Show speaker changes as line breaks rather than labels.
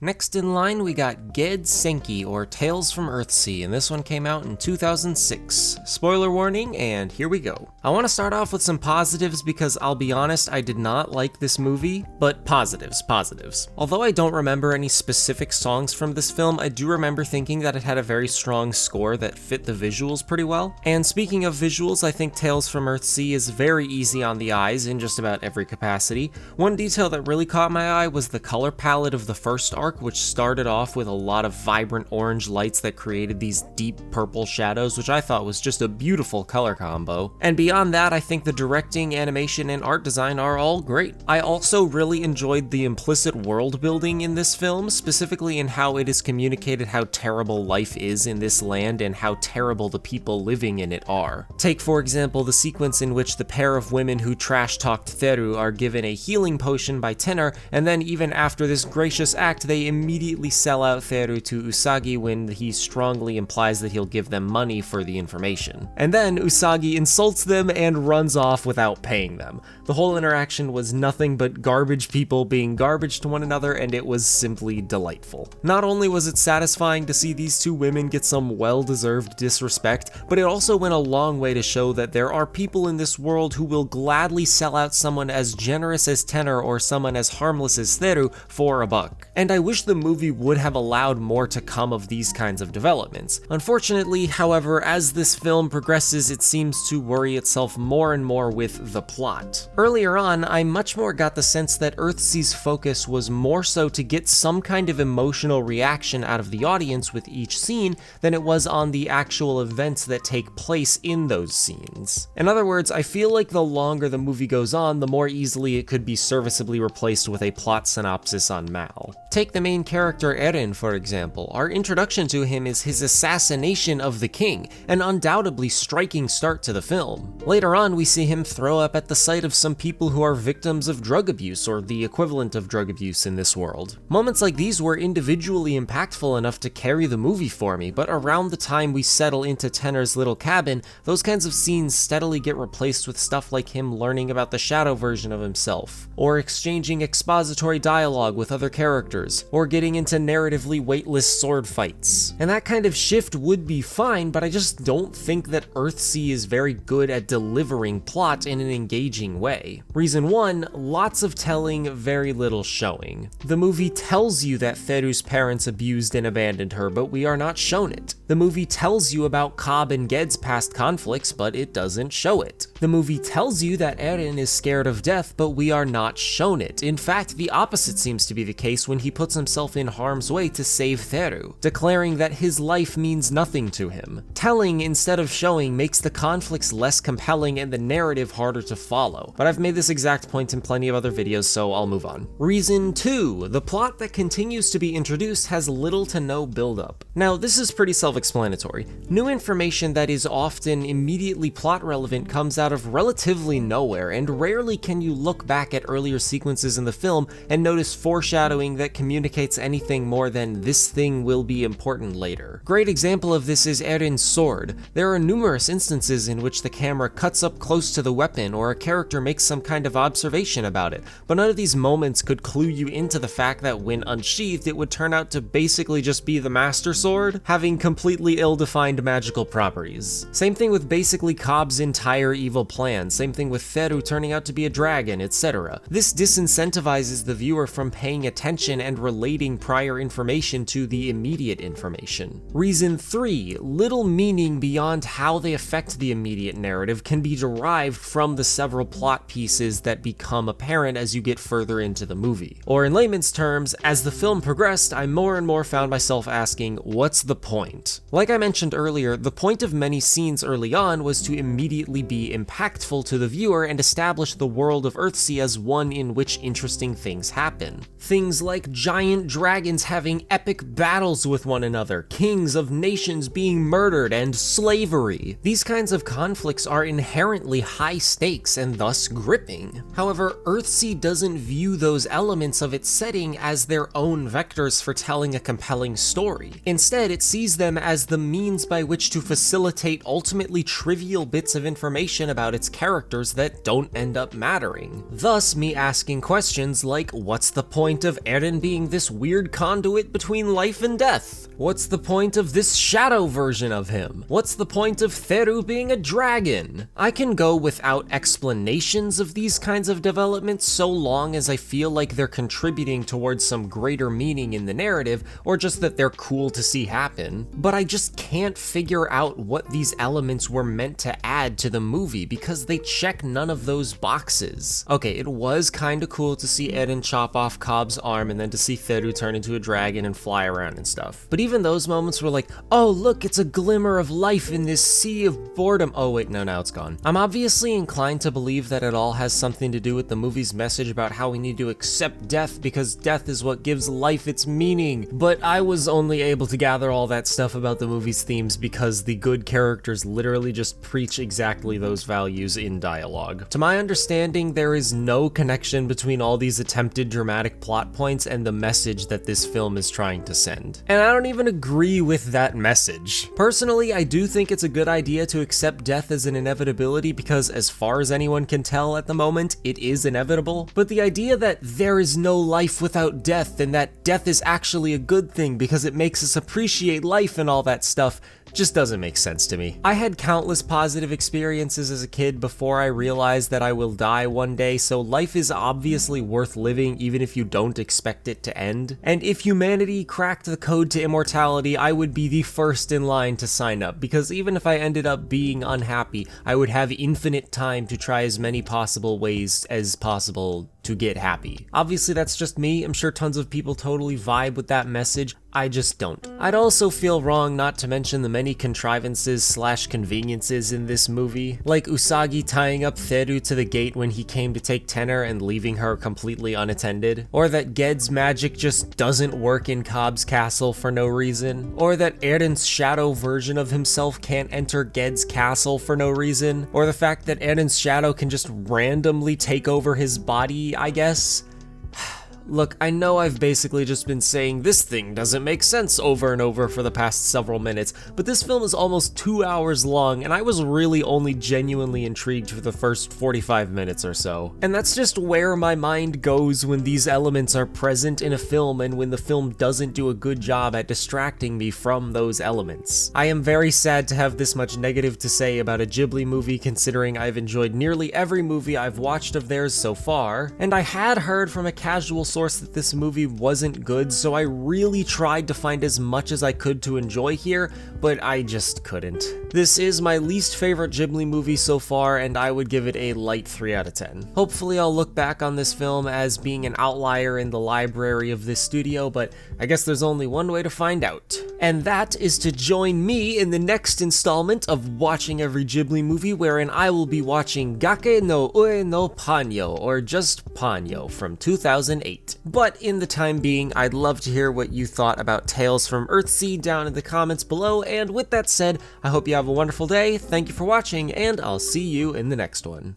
Next in line, we got Ged Senki, or Tales from Earthsea, and this one came out in 2006. Spoiler warning, and here we go. I want to start off with some positives because I'll be honest, I did not like this movie, but positives. Although I don't remember any specific songs from this film, I do remember thinking that it had a very strong score that fit the visuals pretty well. And speaking of visuals, I think Tales from Earthsea is very easy on the eyes in just about every capacity. One detail that really caught my eye was the color palette of the first arc, which started off with a lot of vibrant orange lights that created these deep purple shadows, which I thought was just a beautiful color combo. And beyond that, I think the directing, animation, and art design are all great. I also really enjoyed the implicit world building in this film, specifically in how it is communicated how terrible life is in this land and how terrible the people living in it are. Take, for example, the sequence in which the pair of women who trash-talked Theru are given a healing potion by Tenor, and then even after this gracious act, they immediately sell out Theru to Usagi when he strongly implies that he'll give them money for the information. And then Usagi insults them and runs off without paying them. The whole interaction was nothing but garbage people being garbage to one another, and it was simply delightful. Not only was it satisfying to see these two women get some well-deserved disrespect, but it also went a long way to show that there are people in this world who will gladly sell out someone as generous as Tenor or someone as harmless as Theru for a buck. And I wish the movie would have allowed more to come of these kinds of developments. Unfortunately, however, as this film progresses, it seems to worry itself more and more with the plot. Earlier on, I much more got the sense that Earthsea's focus was more so to get some kind of emotional reaction out of the audience with each scene than it was on the actual events that take place in those scenes. In other words, I feel like the longer the movie goes on, the more easily it could be serviceably replaced with a plot synopsis on Mal. Take the main character Eren, for example. Our introduction to him is his assassination of the king, an undoubtedly striking start to the film. Later on, we see him throw up at the sight of some people who are victims of drug abuse, or the equivalent of drug abuse in this world. Moments like these were individually impactful enough to carry the movie for me, but around the time we settle into Tenor's little cabin, those kinds of scenes steadily get replaced with stuff like him learning about the shadow version of himself, or exchanging expository dialogue with other characters, or getting into narratively weightless sword fights. And that kind of shift would be fine, but I just don't think that Earthsea is very good at delivering plot in an engaging way. Reason 1, lots of telling, very little showing. The movie tells you that Theru's parents abused and abandoned her, but we are not shown it. The movie tells you about Cobb and Ged's past conflicts, but it doesn't show it. The movie tells you that Eren is scared of death, but we are not shown it. In fact, the opposite seems to be the case when he puts himself in harm's way to save Theru, declaring that his life means nothing to him. Telling instead of showing makes the conflicts less compelling and the narrative harder to follow, but I've made this exact point in plenty of other videos, so I'll move on. Reason 2, the plot that continues to be introduced has little to no build-up. Now, this is pretty self-explanatory. New information that is often immediately plot relevant comes out of relatively nowhere, and rarely can you look back at earlier sequences in the film and notice foreshadowing that communicates anything more than this thing will be important later. Great example of this is Eren's sword. There are numerous instances in which the camera cuts up close to the weapon or a character makes some kind of observation about it, but none of these moments could clue you into the fact that when unsheathed it would turn out to basically just be the Master Sword, having completely ill-defined magical properties. Same thing with basically Cobb's entire evil plan, same thing with Theru turning out to be a dragon, etc. This disincentivizes the viewer from paying attention and relating prior information to the immediate information. Reason 3, little meaning beyond how they affect the immediate narrative can be derived from the several plot pieces that become apparent as you get further into the movie. Or in layman's terms, as the film progressed, I more and more found myself asking, what's the point? Like I mentioned earlier, the point of many scenes early on was to immediately be impactful to the viewer and establish the world of Earthsea as one in which interesting things happen. Things like giant dragons having epic battles with one another, kings of nations being murdered, and slavery. These kinds of conflicts are are inherently high stakes and thus gripping. However, Earthsea doesn't view those elements of its setting as their own vectors for telling a compelling story. Instead, it sees them as the means by which to facilitate ultimately trivial bits of information about its characters that don't end up mattering. Thus, me asking questions like, what's the point of Eren being this weird conduit between life and death? What's the point of this shadow version of him? What's the point of Theru being a dragon? I can go without explanations of these kinds of developments so long as I feel like they're contributing towards some greater meaning in the narrative, or just that they're cool to see happen. But I just can't figure out what these elements were meant to add to the movie because they check none of those boxes. Okay, it was kinda cool to see Eren chop off Cobb's arm and then to see Theru turn into a dragon and fly around and stuff. But even those moments were like, oh look, it's a glimmer of life in this sea of boredom. Oh wait, no, now it's gone. I'm obviously inclined to believe that it all has something to do with the movie's message about how we need to accept death because death is what gives life its meaning. But I was only able to gather all that stuff about the movie's themes because the good characters literally just preach exactly those values in dialogue. To my understanding, there is no connection between all these attempted dramatic plot points and the message that this film is trying to send. And I don't even agree with that message. Personally, I do think it's a good idea to accept death as an inevitability because as far as anyone can tell at the moment, it is inevitable. But the idea that there is no life without death and that death is actually a good thing because it makes us appreciate life and all that stuff just doesn't make sense to me. I had countless positive experiences as a kid before I realized that I will die one day, so life is obviously worth living even if you don't expect it to end. And if humanity cracked the code to immortality, I would be the first in line to sign up, because even if I ended up being unhappy, I would have infinite time to try as many possible ways as possible to get happy. Obviously that's just me, I'm sure tons of people totally vibe with that message, I just don't. I'd also feel wrong not to mention the many contrivances slash conveniences in this movie, like Usagi tying up Theru to the gate when he came to take Tenner and leaving her completely unattended, or that Ged's magic just doesn't work in Cobb's castle for no reason, or that Eren's shadow version of himself can't enter Ged's castle for no reason, or the fact that Eren's shadow can just randomly take over his body, I guess. Look, I know I've basically just been saying this thing doesn't make sense over and over for the past several minutes, but this film is almost 2 hours long, and I was really only genuinely intrigued for the first 45 minutes or so. And that's just where my mind goes when these elements are present in a film and when the film doesn't do a good job at distracting me from those elements. I am very sad to have this much negative to say about a Ghibli movie considering I've enjoyed nearly every movie I've watched of theirs so far, and I had heard from a casual source that this movie wasn't good, so I really tried to find as much as I could to enjoy here, but I just couldn't. This is my least favorite Ghibli movie so far, and I would give it a light 3 out of 10. Hopefully I'll look back on this film as being an outlier in the library of this studio, but I guess there's only one way to find out. And that is to join me in the next installment of Watching Every Ghibli Movie, wherein I will be watching Gake no Ue no Ponyo, or just Ponyo, from 2008. But in the time being, I'd love to hear what you thought about Tales from Earthsea down in the comments below, and with that said, I hope you have a wonderful day, thank you for watching, and I'll see you in the next one.